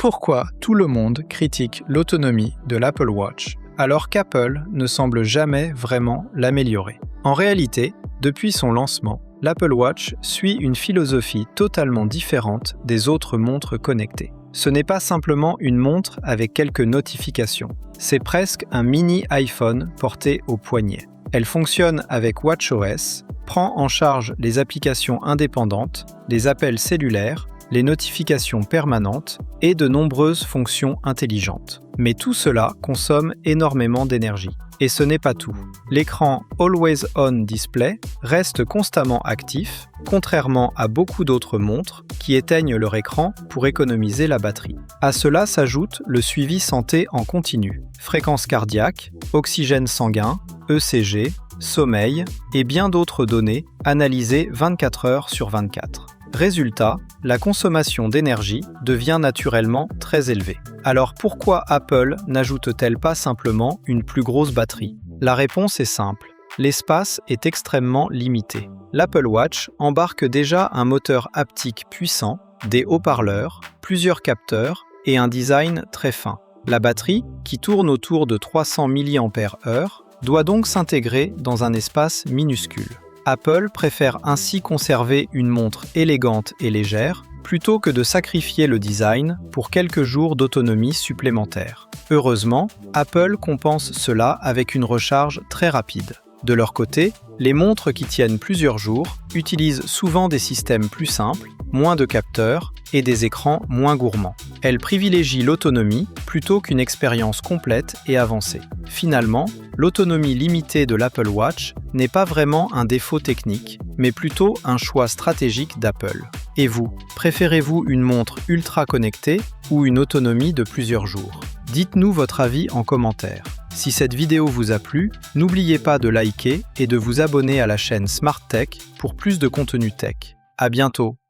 Pourquoi tout le monde critique l'autonomie de l'Apple Watch alors qu'Apple ne semble jamais vraiment l'améliorer? En réalité, depuis son lancement, l'Apple Watch suit une philosophie totalement différente des autres montres connectées. Ce n'est pas simplement une montre avec quelques notifications, c'est presque un mini iPhone porté au poignet. Elle fonctionne avec watchOS, prend en charge les applications indépendantes, les appels cellulaires, les notifications permanentes et de nombreuses fonctions intelligentes. Mais tout cela consomme énormément d'énergie. Et ce n'est pas tout. L'écran Always On Display reste constamment actif, contrairement à beaucoup d'autres montres qui éteignent leur écran pour économiser la batterie. À cela s'ajoute le suivi santé en continu, fréquence cardiaque, oxygène sanguin, ECG, sommeil et bien d'autres données analysées 24 heures sur 24. Résultat, la consommation d'énergie devient naturellement très élevée. Alors pourquoi Apple n'ajoute-t-elle pas simplement une plus grosse batterie? La réponse est simple. L'espace est extrêmement limité. L'Apple Watch embarque déjà un moteur haptique puissant, des haut-parleurs, plusieurs capteurs et un design très fin. La batterie, qui tourne autour de 300 mAh, doit donc s'intégrer dans un espace minuscule. Apple préfère ainsi conserver une montre élégante et légère plutôt que de sacrifier le design pour quelques jours d'autonomie supplémentaire. Heureusement, Apple compense cela avec une recharge très rapide. De leur côté, les montres qui tiennent plusieurs jours utilisent souvent des systèmes plus simples, moins de capteurs et des écrans moins gourmands. Elles privilégient l'autonomie plutôt qu'une expérience complète et avancée. Finalement, l'autonomie limitée de l'Apple Watch n'est pas vraiment un défaut technique, mais plutôt un choix stratégique d'Apple. Et vous, préférez-vous une montre ultra connectée ou une autonomie de plusieurs jours? Dites-nous votre avis en commentaire. Si cette vidéo vous a plu, n'oubliez pas de liker et de vous abonner à la chaîne Smart Tech pour plus de contenu tech. À bientôt!